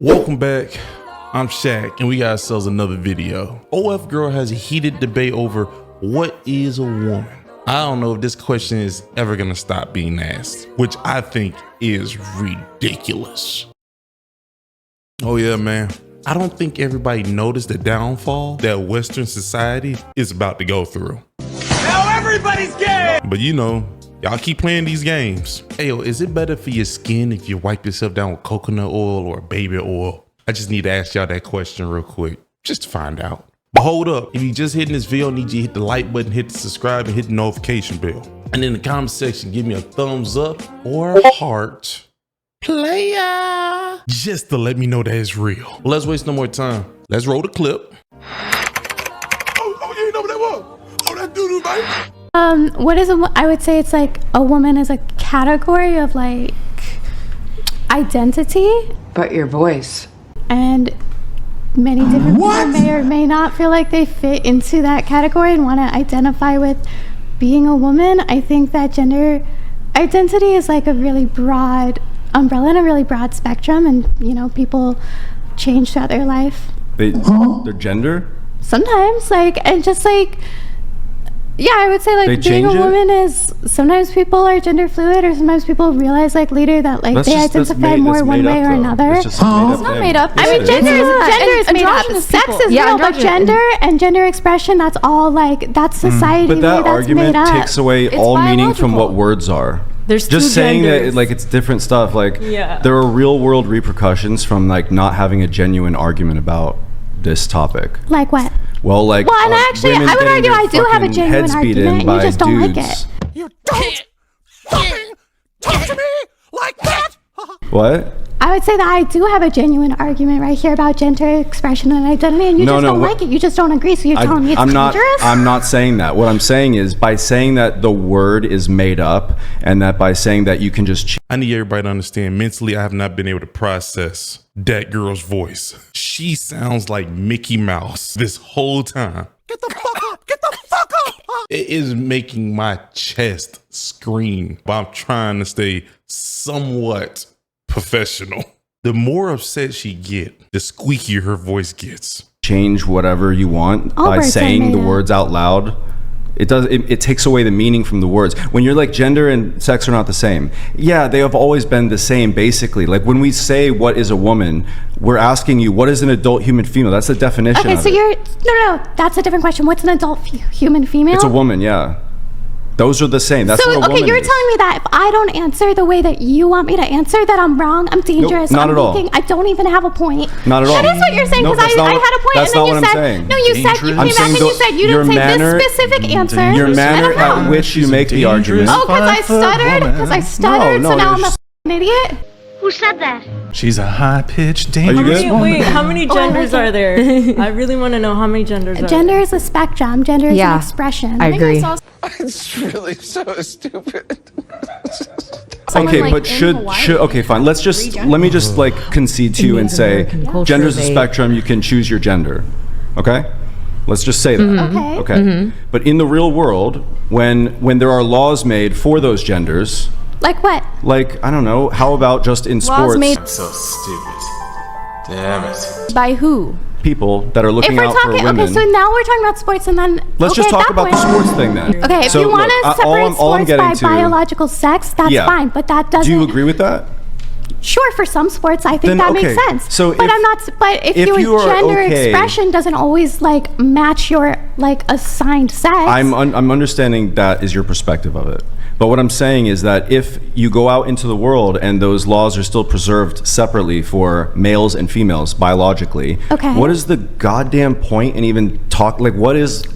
Welcome back. I'm Shaq and we got ourselves another video. OF girl has a heated debate over what is a woman. I don't know if this question is ever gonna stop being asked, which I think is ridiculous. Oh yeah, man. I don't think everybody noticed the downfall that Western society is about to go through. Now everybody's gay! But you know, y'all keep playing these games. Hey, yo, is it better for your skin if you wipe yourself down with coconut oil or baby oil? I just need to ask y'all that question real quick, just to find out. But hold up, if you just hitting this video, I need you to hit the like button, hit the subscribe, and hit the notification bell. And in the comment section, give me a thumbs up or a heart. Player! Just to let me know that it's real. Well, let's waste no more time. Let's roll the clip. Oh, you ain't know what that was? Oh, that doo-doo, baby. What is I would say it's like a woman is a category of like identity. But your voice. And many different people may or may not feel like they fit into that category and want to identify with being a woman. I think that gender identity is like a really broad umbrella and a really broad spectrum, and you know, people change throughout their life. Their gender? Sometimes, like, and just like, yeah, I would say like being a woman is, sometimes people are gender fluid, or sometimes people realize like later that like they identify more one way or another. It's not made up. I mean, gender is made up. Sex is real, but gender and gender expression, that's all like, that's society. But that argument takes away all meaning from what words are. There's just saying that like it's different stuff. Like there are real world repercussions from like not having a genuine argument about this topic. Like what? Well, like, well, and actually, I would argue I do have a genuine argument, and you just don't like it. You don't fucking talk to me like that! What? I would say that I do have a genuine argument right here about gender expression and identity, and you just don't like it. You just don't agree, so you're telling me it's dangerous? I'm not saying that. What I'm saying is, by saying that the word is made up, and that by saying that you can just... I need everybody to understand, mentally, I have not been able to process that girl's voice. She sounds like Mickey Mouse this whole time. Get the fuck up! Get the fuck up! It is making my chest scream, but I'm trying to stay somewhat professional. The more upset she get, the squeakier her voice gets. Change whatever you want by saying the words out loud. It takes away the meaning from the words. When you're like, gender and sex are not the same. Yeah, they have always been the same, basically. Like when we say what is a woman, we're asking you, what is an adult human female? That's the definition. Okay, so you're, no, that's a different question. What's an adult human female? It's a woman, yeah. Those are the same. That's what a woman is. Okay, you're telling me that if I don't answer the way that you want me to answer, that I'm wrong, I'm dangerous, not at all. I don't even have a point. Not at all. That is what you're saying, because I had a point, and then you said, no, you said, you came back and you said, you didn't say this specific answer. Your manner at which you make the argument. Oh, because I stuttered? So now I'm a idiot? Who said that? She's a high-pitched, dangerous woman. Wait, how many genders are there? I really want to know how many genders are there. Gender is a spectrum. Gender is an expression. I agree. It's really so stupid. Okay, but okay, fine. Let me just like concede to you and say gender's a spectrum. You can choose your gender. Okay? Let's just say that. Okay. But in the real world, when there are laws made for those genders, like what? like, I don't know, how about just in sports? I'm so stupid. Damn it. By who? People that are looking out for women. Okay, so now we're talking about sports, and then let's just talk about the sports thing then. Okay, if you want to separate sports by biological sex, that's fine, but that doesn't... Do you agree with that? Sure, for some sports, I think that makes sense. So but if your gender expression doesn't always like match your like assigned sex. I'm understanding that is your perspective of it. But what I'm saying is that if you go out into the world and those laws are still preserved separately for males and females biologically, what is the goddamn point in even like what is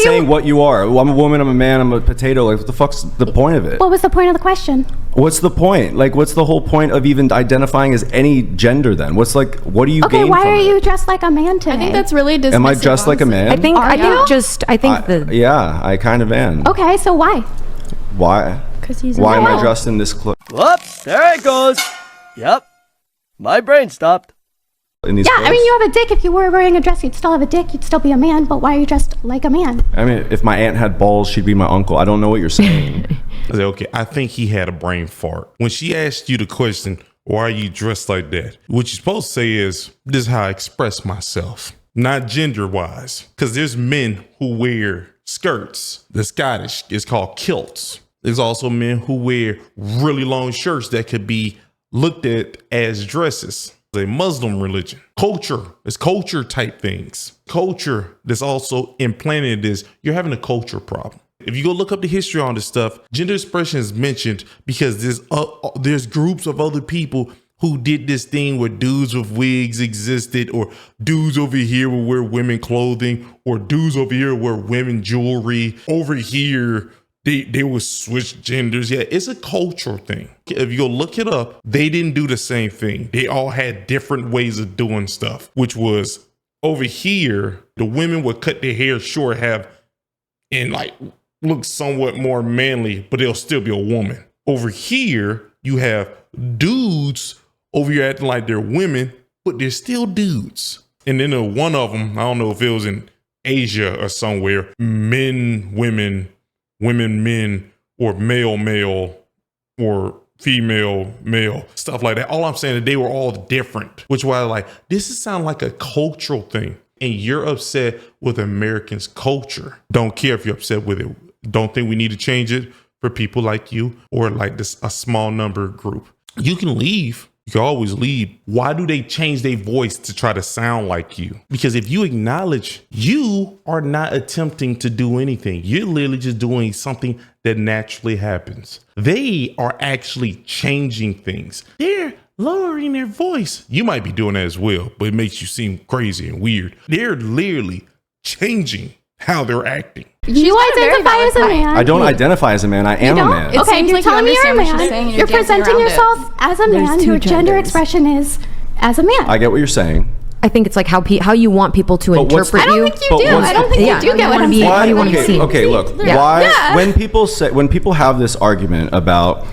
saying what you are? Well, I'm a woman, I'm a man, I'm a potato. Like what the fuck's the point of it? What was the point of the question? What's the point? Like what's the whole point of even identifying as any gender then? What do you gain from it? Okay, why are you dressed like a man today? I think that's really dismissive. Am I dressed like a man? I think yeah, I kind of am. Okay, so why? Why? Because he's Why am I dressed in this clothes? Whoops, there it goes. Yep. My brain stopped. In these I mean, you have a dick. If you were wearing a dress, you'd still have a dick. You'd still be a man, but why are you dressed like a man? I mean, if my aunt had balls, she'd be my uncle. I don't know what you're saying. I said, okay, I think he had a brain fart. When she asked you the question, Why are you dressed like that? What you're supposed to say is, this is how I express myself. Not gender-wise. Because there's men who wear skirts. The Scottish is called kilts. There's also men who wear really long shirts that could be looked at as dresses. A Muslim religion. Culture is culture type things. Culture that's also implanted is you're having a culture problem. If you go look up the history on this stuff, gender expression is mentioned because there's groups of other people who did this thing where dudes with wigs existed, or dudes over here will wear women clothing, or dudes over here wear women jewelry. Over here, they will switch genders. Yeah, it's a cultural thing. If you go look it up, they didn't do the same thing. They all had different ways of doing stuff, which was over here, the women would cut their hair short, and like look somewhat more manly, but they'll still be a woman. Over here, you have dudes over here acting like they're women, but they're still dudes. And then one of them, I don't know if it was in Asia or somewhere, men, women, women, men, or male, male, or female, male, stuff like that. All I'm saying is they were all different, which was like, this is sound like a cultural thing. And you're upset with Americans' culture. Don't care if you're upset with it. Don't think we need to change it for people like you or like this, a small number group. You can leave. You can always leave. Why do they change their voice to try to sound like you? Because if you acknowledge you are not attempting to do anything, you're literally just doing something that naturally happens. They are actually changing things. They're lowering their voice. You might be doing that as well, but it makes you seem crazy and weird. They're literally changing how they're acting. You identify as a man. I don't identify as a man. I am a man. Okay, you're telling me you're a man. You're presenting yourself as a man. Your gender expression is as a man. I get what you're saying. I think it's like how you want people to interpret you. I don't think you do. I don't think you do get what I'm saying. How do you want to be seen? Okay, look. Why when people have this argument about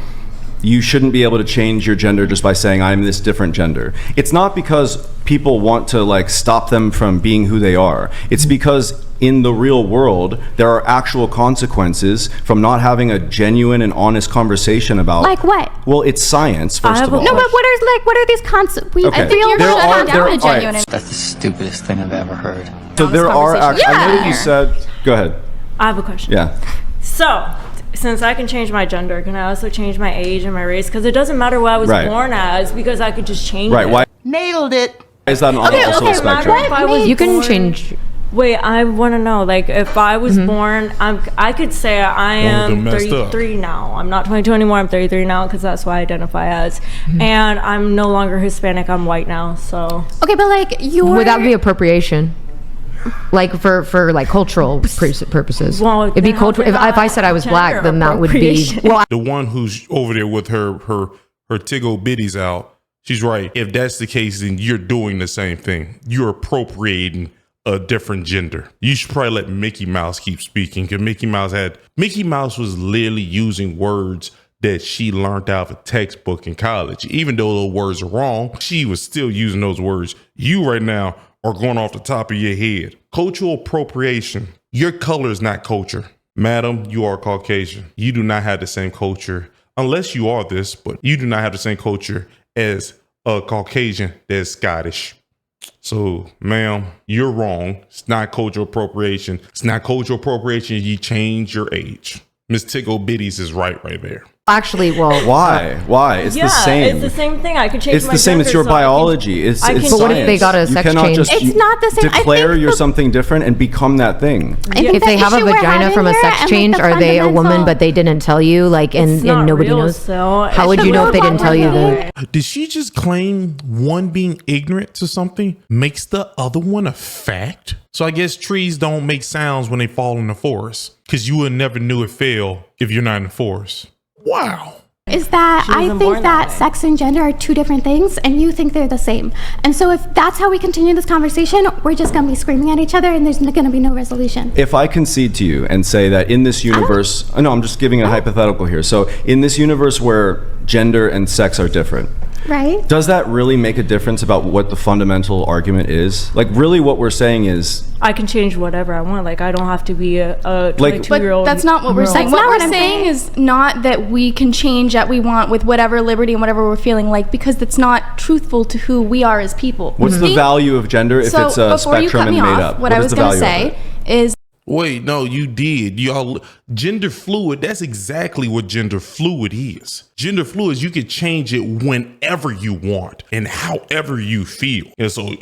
you shouldn't be able to change your gender just by saying I'm this different gender, it's not because people want to like stop them from being who they are. It's because in the real world there are actual consequences from not having a genuine and honest conversation about, like what? Well, it's science, first of all. No, but what are these consequences? Okay. I feel you're shut down a genuine. That's the stupidest thing I've ever heard. So there are actually, I know that you said, go ahead. I have a question. Yeah. So, since I can change my gender, can I also change my age and my race? Because it doesn't matter what I was born as, because I could just change it. Why? Nailed it. Is that also a spectrum? You can change. Wait, I want to know, like, if I was born, I could say I am 33 now. I'm not 22 anymore. I'm 33 now because that's what I identify as. And I'm no longer Hispanic. I'm white now, so. Okay, but like would that be appropriation? Like for like cultural purposes. Well, it'd be cultural. If I said I was black, then that would be. Well, the one who's over there with her tiggle bitties out, she's right. If that's the case, then you're doing the same thing. You're appropriating a different gender. You should probably let Mickey Mouse keep speaking, because Mickey Mouse was literally using words that she learned out of a textbook in college. Even though those words are wrong, she was still using those words. You right now are going off the top of your head. Cultural appropriation. Your color is not culture. Madam, you are Caucasian. You do not have the same culture, unless you are this, but you do not have the same culture as a Caucasian that's Scottish. So, ma'am, you're wrong. It's not cultural appropriation. It's not cultural appropriation. You change your age. Miss Tiggle Bitties is right there. Actually, well, why? It's the same. It's the same thing. I could change. It's the same. It's your biology. It's science. But what if they got a sex change? It's not the same. Declare you're something different and become that thing. If they have a vagina from a sex change, are they a woman but they didn't tell you? Like, and nobody knows. So how would you know if they didn't tell you that? Did she just claim one being ignorant to something makes the other one a fact? So I guess trees don't make sounds when they fall in the forest, because you would never knew it fell if you're not in the forest. Wow. Is that I think that sex and gender are two different things, and you think they're the same. And so if that's how we continue this conversation, we're just going to be screaming at each other and there's going to be no resolution. If I concede to you and say that in this universe, no, I'm just giving a hypothetical here. So in this universe where gender and sex are different, Right. Does that really make a difference about what the fundamental argument is? Like, really what we're saying is... I can change whatever I want. Like, I don't have to be a 22-year-old. But that's not what we're saying. What we're saying is not that we can change that we want with whatever liberty and whatever we're feeling like, because that's not truthful to who we are as people. What's the value of gender if it's a spectrum and made up? What I was going to say is... Wait, no, you did. Y'all, gender fluid, that's exactly what gender fluid is. Gender fluid is you can change it whenever you want and however you feel. And so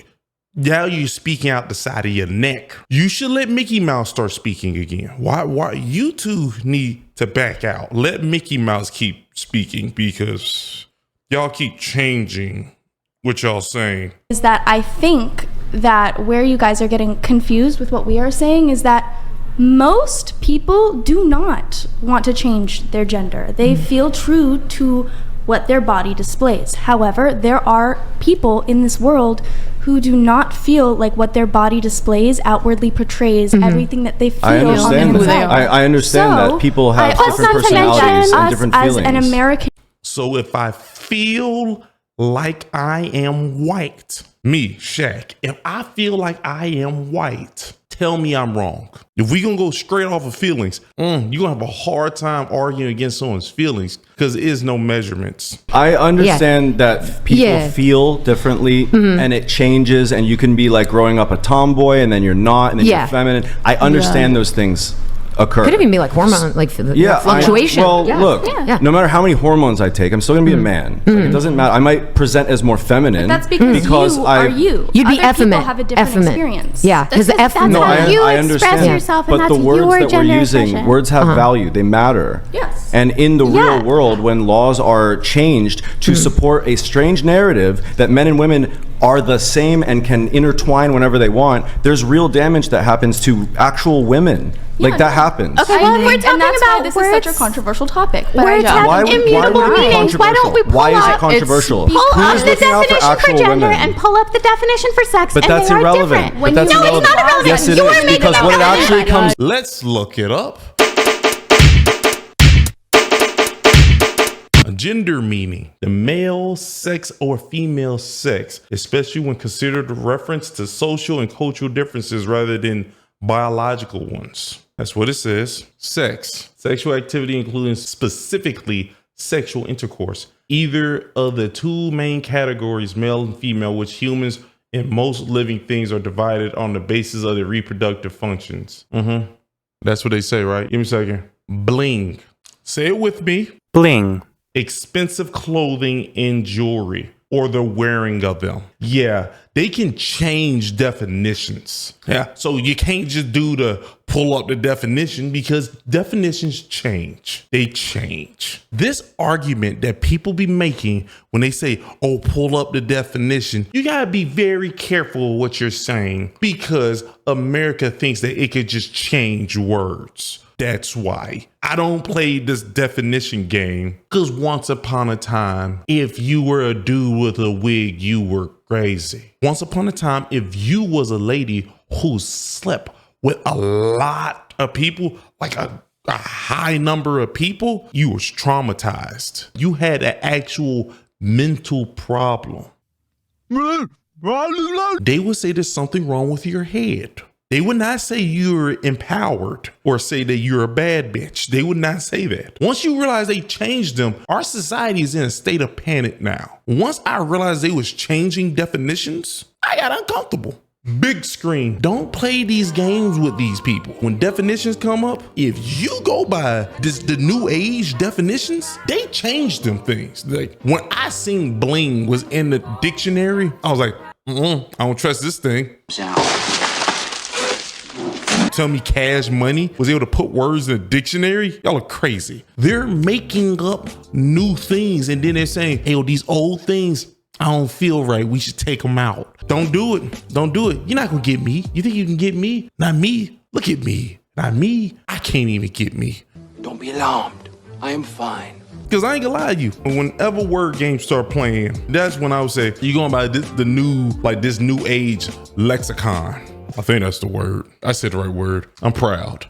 now you're speaking out the side of your neck. You should let Mickey Mouse start speaking again. Why you two need to back out. Let Mickey Mouse keep speaking because y'all keep changing what y'all saying. Is that I think that where you guys are getting confused with what we are saying is that most people do not want to change their gender. They feel true to what their body displays. However, there are people in this world who do not feel like what their body displays outwardly portrays everything that they feel I understand on the inside. I understand that people have different personalities and different feelings. As an American. So if I feel like I am white, me, Shaq, if I feel like I am white, tell me I'm wrong. If we gonna go straight off of feelings, you're gonna have a hard time arguing against someone's feelings because there is no measurements. I understand that people feel differently and it changes, and you can be like growing up a tomboy and then you're not, and then you're feminine. I understand those things occur. Could even be like hormone, like fluctuation. Look, no matter how many hormones I take, I'm still gonna be a man. Like, it doesn't matter. I might present as more feminine. But that's because you are you. You'd be Other effeminate. People have a different experience. Yeah, because the That's how you express yourself, and but that's the words your that we're gender using, expression. words have value. They matter. Yes. And in the real world, when laws are changed to support a strange narrative that men and women are the same and can intertwine whenever they want, there's real damage that happens to actual women. Like that happens. Okay, well, if we're talking about this words, is such a controversial topic. But words have immutable meanings. Why don't we pull Why is it up, controversial? pull up the definition for gender and pull up the definition for sex, but and that's they are irrelevant. different. But that's No, irrelevant. it's not irrelevant. Yes, it You is, are making because it what it relevant. actually comes. Let's look it up. Gender meaning, the male sex or female sex, especially when considered a reference to social and cultural differences rather than biological ones. That's what it says. Sex, sexual activity including specifically sexual intercourse. Either of the two main categories, male and female, which humans and most living things are divided on the basis of their reproductive functions. That's what they say, right? Give me a second. Bling. Say it with me. Bling. Expensive clothing and jewelry, or the wearing of them. Yeah, they can change definitions. Yeah, so you can't just do the pull up the definition because definitions change. They change. This argument that people be making when they say, oh, pull up the definition, you gotta be very careful what you're saying because America thinks that it could just change words. That's why I don't play this definition game, because once upon a time, if you were a dude with a wig, you were crazy. Once upon a time, if you was a lady who slept with a lot of people, like a high number of people, you was traumatized. You had an actual mental problem. They would say there's something wrong with your head. They would not say you're empowered or say that you're a bad bitch. They would not say that. Once you realize they changed them, our society is in a state of panic now. Once I realized they was changing definitions, I got uncomfortable. Big screen. Don't play these games with these people. When definitions come up, if you go by the new age definitions, they changed them things. Like when I seen bling was in the dictionary, I was like, I don't trust this thing. Tell me Cash Money was able to put words in a dictionary? Y'all are crazy. They're making up new things and then they're saying, hey, these old things, I don't feel right. We should take them out. Don't do it. Don't do it. You're not gonna get me. You think you can get me? Not me. Look at me. Not me. I can't even get me. Don't be alarmed. I am fine. Because I ain't gonna lie to you. Whenever word games start playing, that's when I would say, you're going by this new age lexicon. I think that's the word. I said the right word. I'm proud.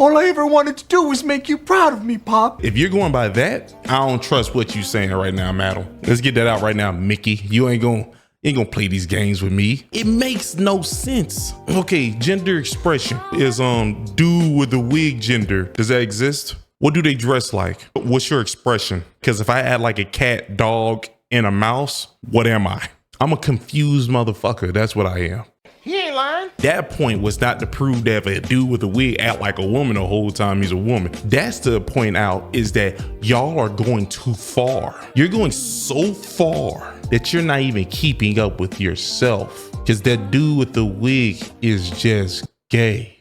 All I ever wanted to do was make you proud of me, Pop. If you're going by that, I don't trust what you saying right now, madam. Let's get that out right now, Mickey. You ain't gonna play these games with me. It makes no sense. Okay, gender expression is dude with the wig gender. Does that exist? What do they dress like? What's your expression? Because if I add like a cat, dog, and a mouse, what am I? I'm a confused motherfucker. That's what I am. He ain't lying. That point was not to prove that if a dude with a wig act like a woman the whole time he's a woman. That's to point out is that y'all are going too far. You're going so far that you're not even keeping up with yourself. Because that dude with the wig is just gay.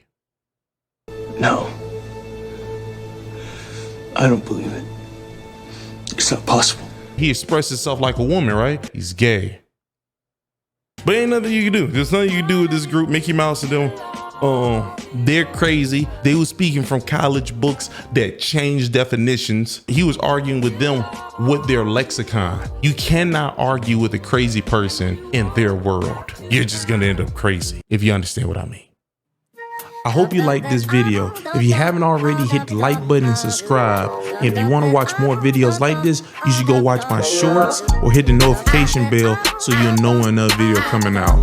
No. I don't believe it. It's not possible. He expressed himself like a woman, right? He's gay. But ain't nothing you can do. There's nothing you can do with this group, Mickey Mouse and them. They're crazy. They were speaking from college books that changed definitions. He was arguing with them with their lexicon. You cannot argue with a crazy person in their world. You're just gonna end up crazy, if you understand what I mean. I hope you liked this video. If you haven't already, hit the like button and subscribe. And if you want to watch more videos like this, you should go watch my shorts or hit the notification bell so you'll know when another video coming out.